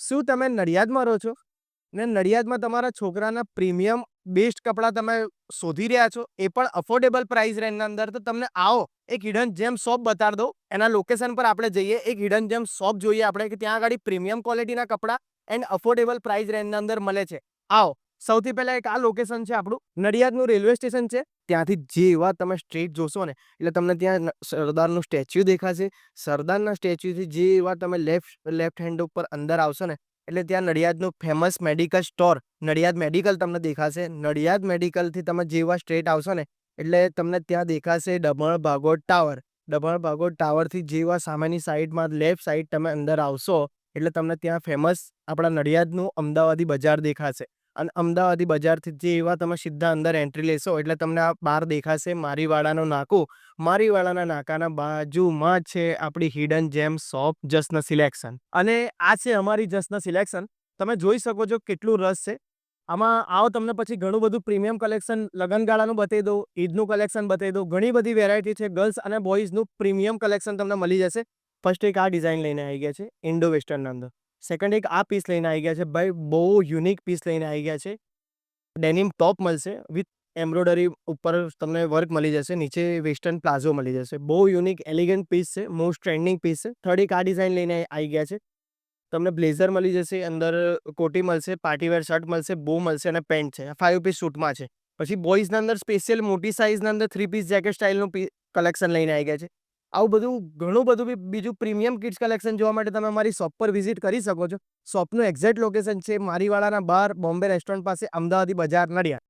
શું તમે નડિયાદમાં રહો છો ને નડિયાદમાં તમારા છોકરાના પ્રીમિયમ બેસ્ટ કપડાં તમે શોધી રહ્યા છો, એ પણ અફોર્ડેબલ પ્રાઇસ રેન્જના અંદર? તો તમને આવો એક હિડન જેમ શોપ બતાડી દઉં. એના લોકેશન પર આપણે જઈએ, એક હિડન જેમ શોપ જોઈએ આપણે કે ત્યાં આગળ પ્રીમિયમ ક્વોલિટીના કપડાં એન્ડ અફોર્ડેબલ પ્રાઇસ રેન્જના અંદર મળે છે. આવો. સૌથી પહેલા એક આ લોકેશન છે આપણું, નડિયાદનું રેલવે સ્ટેશન છે. ત્યાંથી જે એવા તમે સ્ટ્રીટ જોશો ને એટલે તમને ત્યાં સરદારનું સ્ટેચ્યુ દેખાશે. સરદારના સ્ટેચ્યુથી જે એવા તમે લેફ્ટ હેન્ડ ઉપર અંદર આવશો ને એટલે ત્યાં નડિયાદનું famous medical store Nadiad medical તમને દેખાશે. નડિયાદ મેડિકલથી તમે જેવા સ્ટ્રેટ આવશો ને એટલે તમને ત્યાં દેખાશે ડમણ ભાગોળ ટાવર. ડમણ ભાગોળ ટાવરથી જેવા સામેની સાઈડમાં લેફ્ટ સાઈડ તમે અંદર આવશો એટલે તમને ત્યાં ફેમસ આપણા નડિયાદનું અમદાવાદી બજાર દેખાશે. અને અમદાવાદી બજારથી જે એવા તમે સીધા અંદર એન્ટ્રી લેશો એટલે તમને આ બહાર દેખાશે મારીવાડાનું નાકું. મારીવાડાના નાકાના બાજુમાં જ છે આપણી હિડન જેમ શોપ જસન સિલેક્શન. અને આ છે અમારી જસન સિલેક્શન. તમે જોઈ શકો છો કેટલું રસ છે આમાં. આવો તમને પછી ઘણું બધું પ્રીમિયમ કલેક્શન લગનગાળાનું બતાવી દઉં, ઈદનું કલેક્શન બતાવી દઉં. ઘણી બધી વેરાયટી છે. ગર્લ્સ અને બોયઝનું પ્રીમિયમ કલેક્શન તમને મળી જશે. ફર્સ્ટ એક આ ડિઝાઇન લઈને આવી ગયા છે ઇન્ડો વેસ્ટર્નના અંદર. સેકન્ડ એક આ પીસ લઈને આવી ગયા છે ભાઈ, બહુ યુનિક પીસ લઈને આવી ગયા છે. ડેનિમ ટોપ મળશે વિથ એમ્બ્રોઇડરી ઉપર તમને વર્ક મળી જશે. નીચે વેસ્ટર્ન પ્લાઝો મળી જશે. બહુ યુનિક એલિગન્ટ પીસ છે, મોસ્ટ ટ્રેન્ડિંગ પીસ છે. થર્ડ એક આ ડિઝાઇન લઈને આવી ગયા છે. તમને બ્લેઝર મળી જશે, અંદર કોટી મળશે, પાર્ટીવેર શર્ટ મળશે, બો મળશે અને પેન્ટ છે. 5 પીસ શૂટમાં છે. પછી બોયઝના અંદર સ્પેશિયલ મોટી સાઇઝના અંદર 3 પીસ જેકેટ સ્ટાઇલનું કલેક્શન લઈને આવી ગયા છે. આવું બધું ઘણું બધું બીજું પ્રીમિયમ કિડ્સ કલેક્શન જોવા માટે તમે અમારી શોપ પર વિઝિટ કરી શકો છો. શોપનું એક્ઝેક્ટ લોકેશન છે મારીવાડાના બહાર, બોમ્બે રેસ્ટોરન્ટ પાસે, અમદાવાદી બજાર, નડિયાદ.